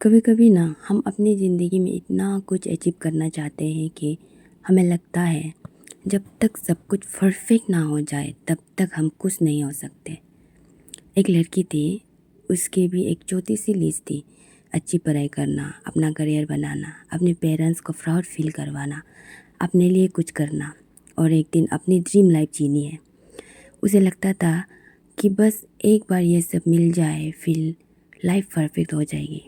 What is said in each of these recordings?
कभी कभी ना हम अपनी ज़िंदगी में इतना कुछ अचीव करना चाहते हैं कि हमें लगता है जब तक सब कुछ परफेक्ट ना हो जाए तब तक हम खुश नहीं हो सकते। एक लड़की थी, उसकी भी एक छोटी सी लिस्ट थी। अच्छी पढ़ाई करना, अपना करियर बनाना, अपने पेरेंट्स को प्राउड फील करवाना, अपने लिए कुछ करना और एक दिन अपनी ड्रीम लाइफ जीनी है। उसे लगता था कि बस एक बार ये सब मिल जाए फिर लाइफ परफेक्ट हो जाएगी।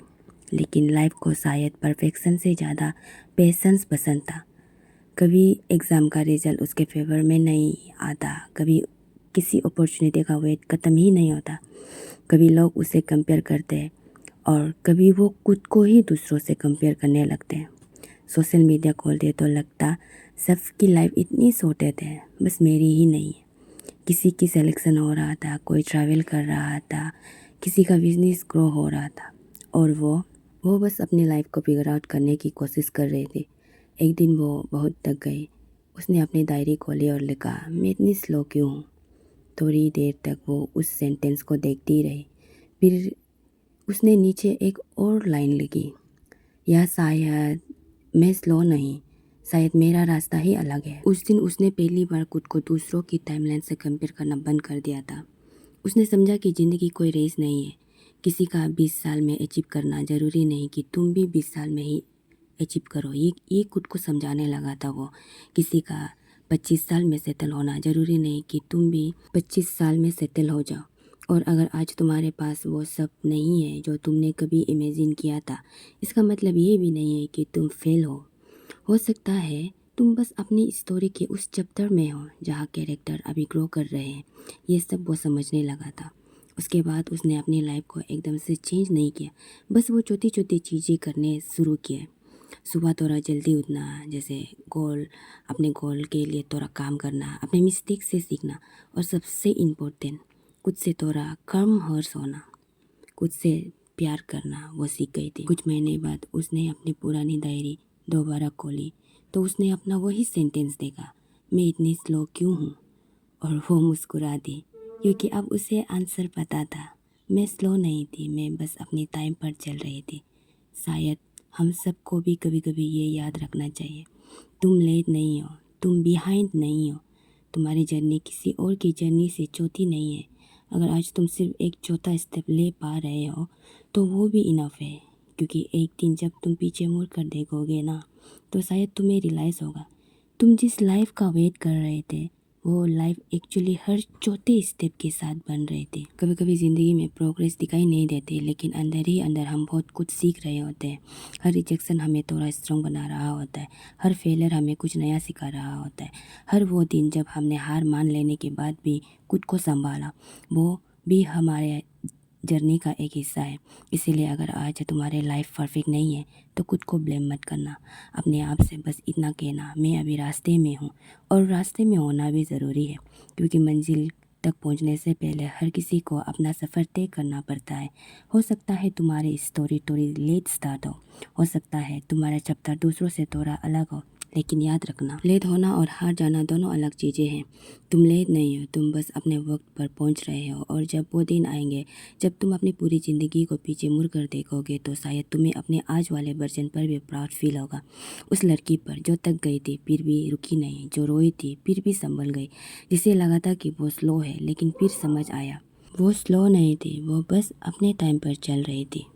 लेकिन लाइफ को शायद परफेक्शन से ज़्यादा पेशेंस पसंद था। कभी एग्ज़ाम का रिज़ल्ट उसके फेवर में नहीं आता, कभी किसी अपॉर्चुनिटी का वेट ख़त्म ही नहीं होता, कभी लोग उसे कंपेयर करते हैं और कभी वो खुद को ही दूसरों से कंपेयर करने लगते हैं। सोशल मीडिया खोलते तो लगता सबकी लाइफ इतनी सॉर्टेड है, बस मेरी ही नहीं है। किसी की सिलेक्शन हो रहा था, कोई ट्रैवल कर रहा था, किसी का बिजनेस ग्रो हो रहा था और वो बस अपनी लाइफ को फिगर आउट करने की कोशिश कर रहे थे। एक दिन वो बहुत थक गई। उसने अपनी डायरी खोली और लिखा, मैं इतनी स्लो क्यों हूँ। थोड़ी देर तक वो उस सेंटेंस को देखती रही। फिर उसने नीचे एक और लाइन लिखी, या शायद मैं स्लो नहीं, शायद मेरा रास्ता ही अलग है। उस दिन उसने पहली बार खुद को दूसरों की टाइमलाइन से कंपेयर करना बंद कर दिया था। उसने समझा कि ज़िंदगी कोई रेस नहीं है। किसी का 20 साल में अचीव करना ज़रूरी नहीं कि तुम भी 20 साल में ही अचीव करो। ये खुद को समझाने लगा था वो। किसी का 25 साल में सेटल होना ज़रूरी नहीं कि तुम भी 25 साल में सेटल हो जाओ। और अगर आज तुम्हारे पास वो सब नहीं है जो तुमने कभी इमेजिन किया था, इसका मतलब ये भी नहीं है कि तुम फेल हो सकता है तुम बस अपनी स्टोरी के उस चैप्टर में हो जहाँ कैरेक्टर अभी ग्रो कर रहे हैं। ये सब वो समझने लगा था। उसके बाद उसने अपनी लाइफ को एकदम से चेंज नहीं किया, बस वो छोटी छोटी चीज़ें करने शुरू किए। सुबह थोड़ा जल्दी उठना, जैसे अपने गोल के लिए थोड़ा काम करना, अपने मिस्टेक से सीखना और सबसे इम्पोर्टेंट खुद से थोड़ा कम हर्ष होना, खुद से प्यार करना वो सीख गई थी। कुछ महीने बाद उसने अपनी पुरानी डायरी दोबारा खोली तो उसने अपना वही सेंटेंस देखा, मैं इतनी स्लो क्यों हूँ। और वो मुस्कुरा दी क्योंकि अब उसे आंसर पता था। मैं स्लो नहीं थी, मैं बस अपने टाइम पर चल रही थी। शायद हम सबको भी कभी कभी ये याद रखना चाहिए, तुम लेट नहीं हो, तुम बिहाइंड नहीं हो, तुम्हारी जर्नी किसी और की जर्नी से छोटी नहीं है। अगर आज तुम सिर्फ एक छोटा स्टेप ले पा रहे हो तो वो भी इनफ है। क्योंकि एक दिन जब तुम पीछे मुड़ कर देखोगे ना, तो शायद तुम्हें रियलाइज़ होगा तुम जिस लाइफ का वेट कर रहे थे वो लाइफ एक्चुअली हर छोटे स्टेप के साथ बन रहे थे। कभी कभी ज़िंदगी में प्रोग्रेस दिखाई नहीं देती, लेकिन अंदर ही अंदर हम बहुत कुछ सीख रहे होते हैं। हर रिजेक्शन हमें थोड़ा स्ट्रॉन्ग बना रहा होता है, हर फेलियर हमें कुछ नया सिखा रहा होता है। हर वो दिन जब हमने हार मान लेने के बाद भी खुद को संभाला, वो भी हमारे जर्नी का एक हिस्सा है। इसीलिए अगर आज तुम्हारे लाइफ परफेक्ट नहीं है तो खुद को ब्लेम मत करना। अपने आप से बस इतना कहना, मैं अभी रास्ते में हूँ। और रास्ते में होना भी ज़रूरी है, क्योंकि मंजिल तक पहुँचने से पहले हर किसी को अपना सफ़र तय करना पड़ता है। हो सकता है तुम्हारी स्टोरी थोड़ी लेट स्टार्ट हो सकता है तुम्हारा चैप्टर दूसरों से थोड़ा अलग हो, लेकिन याद रखना, लेट होना और हार जाना दोनों अलग चीज़ें हैं। तुम लेट नहीं हो, तुम बस अपने वक्त पर पहुंच रहे हो। और जब वो दिन आएंगे जब तुम अपनी पूरी ज़िंदगी को पीछे मुड़ कर देखोगे तो शायद तुम्हें अपने आज वाले वर्जन पर भी प्राउड फील होगा। उस लड़की पर जो थक गई थी फिर भी रुकी नहीं, जो रोई थी फिर भी संभल गई, जिसे लगा था कि वो स्लो है लेकिन फिर समझ आया वो स्लो नहीं थी, वो बस अपने टाइम पर चल रही थी।